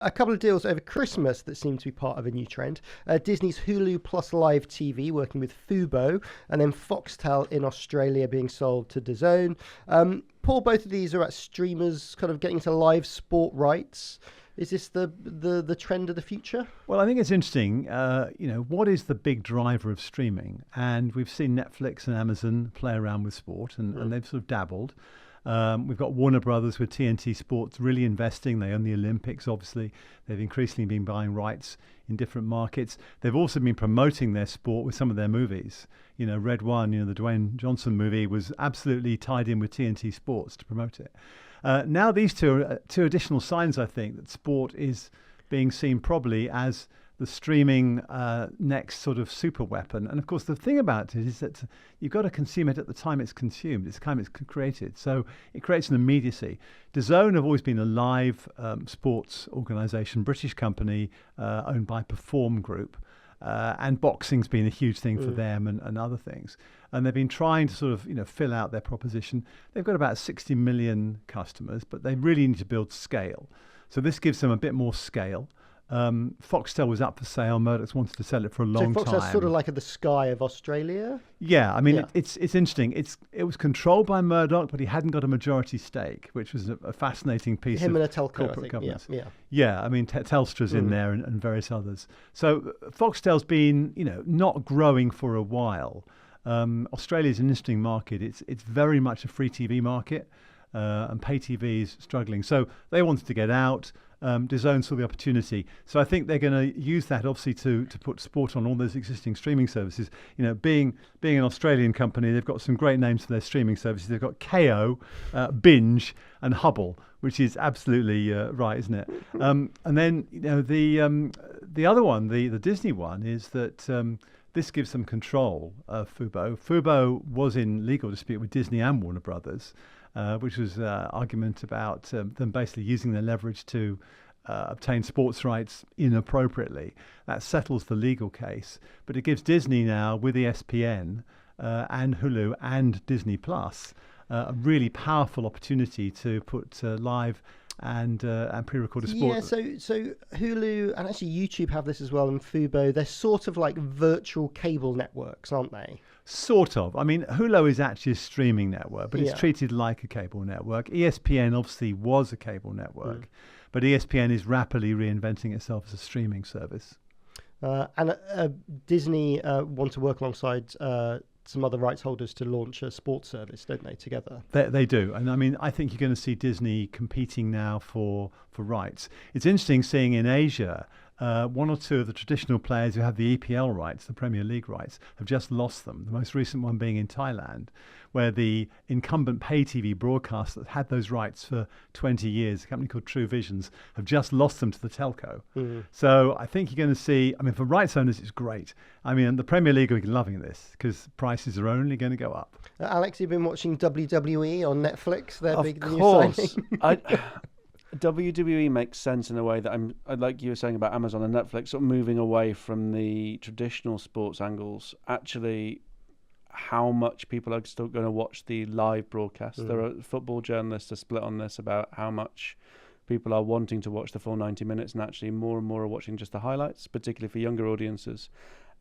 A couple of deals over Christmas that seem to be part of a new trend. Disney's Hulu Plus Live TV working with Fubo, and then Foxtel in Australia being sold to DAZN. Paul, both of these are at streamers kind of getting into live sport rights. Is this the trend of the future? Well, I think it's interesting. What is the big driver of streaming? And we've seen Netflix and Amazon play around with sport, and they've sort of dabbled. We've got Warner Brothers with TNT Sports really investing. They own the Olympics, obviously. They've increasingly been buying rights in different markets. They've also been promoting their sport with some of their movies. Red One, the Dwayne Johnson movie was absolutely tied in with TNT Sports to promote it. Now these two are two additional signs, I think, that sport is being seen probably as the streaming next sort of super weapon. And of course, the thing about it is that you've got to consume it at the time it's consumed, it's the time it's created. So it creates an immediacy. DAZN have always been a live sports organisation, British company owned by Perform Group. And boxing's been a huge thing for them and other things. And they've been trying to sort of, fill out their proposition. They've got about 60 million customers, but they really need to build scale. So this gives them a bit more scale. Foxtel was up for sale. Murdoch's wanted to sell it for a long time. So Foxtel's sort of like the Sky of Australia? Yeah, I mean, it's interesting. It was controlled by Murdoch, but he hadn't got a majority stake, which was a fascinating piece Him of and a telco, corporate governance. Yeah, I mean, Telstra's in there and various others. So Foxtel's been, not growing for a while. Australia's an interesting market. It's very much a free TV market, and pay TV is struggling. So they wanted to get out. DAZN saw the opportunity. So I think they're going to use that obviously to put sport on all those existing streaming services. Being an Australian company, they've got some great names for their streaming services. They've got KO, Binge and Hubble, which is absolutely right, isn't it? And then the other one, the Disney one, is that this gives them control of Fubo. Fubo was in legal dispute with Disney and Warner Brothers, which was argument about them basically using their leverage to obtain sports rights inappropriately. That settles the legal case, but it gives Disney now, with ESPN and Hulu and Disney Plus, a really powerful opportunity to put live and pre-recorded sport. Yeah, so Hulu and actually YouTube have this as well, and Fubo. They're sort of like virtual cable networks, aren't they? Sort of. I mean, Hulu is actually a streaming network, but it's treated like a cable network. ESPN obviously was a cable network, but ESPN is rapidly reinventing itself as a streaming service. And Disney want to work alongside some other rights holders to launch a sports service, don't they, together? They do. And I mean, I think you're going to see Disney competing now for rights. It's interesting seeing in Asia, one or two of the traditional players who have the EPL rights, the Premier League rights, have just lost them. The most recent one being in Thailand, where the incumbent pay TV broadcast that had those rights for 20 years, a company called True Visions, have just lost them to the telco. So I think you're going to see, I mean, for rights owners, it's great. I mean, the Premier League are loving this because prices are only going to go up. Alex, you've been watching WWE on Netflix. Their big Of new course. signing. WWE makes sense in a way that like you were saying about Amazon and Netflix, sort of moving away from the traditional sports angles. Actually, how much people are still going to watch the live broadcast? There are football journalists are split on this about how much people are wanting to watch the full 90 minutes, and actually more and more are watching just the highlights, particularly for younger audiences.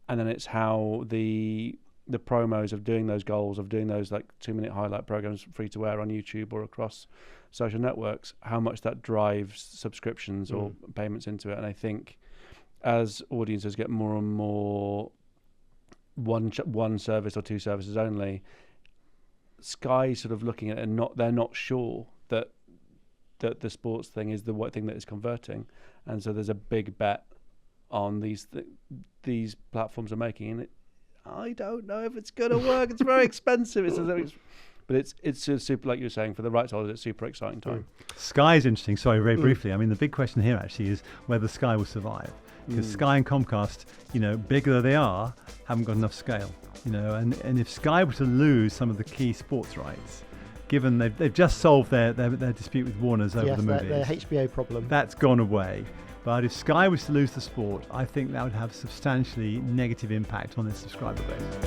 And then it's how the promos of doing those goals, of doing those like 2-minute highlight programs free to air on YouTube or across social networks, how much that drives subscriptions or payments into it. And I think as audiences get more and more one service or two services only, Sky sort of looking at it and they're not sure that the sports thing is the thing that is converting, and so there's a big bet on these platforms are making, and I don't know if it's going to work. It's very expensive. But it's a super, like you were saying, for the rights holders, it's super exciting time. Sky is interesting. Sorry, very briefly. I mean, the big question here actually is whether Sky will survive. Because Sky and Comcast, bigger though they are, haven't got enough scale. And if Sky were to lose some of the key sports rights, given they've just solved their dispute with Warner's over the movies. Their HBO problem. That's gone away. But if Sky was to lose the sport, I think that would have substantially negative impact on their subscriber base.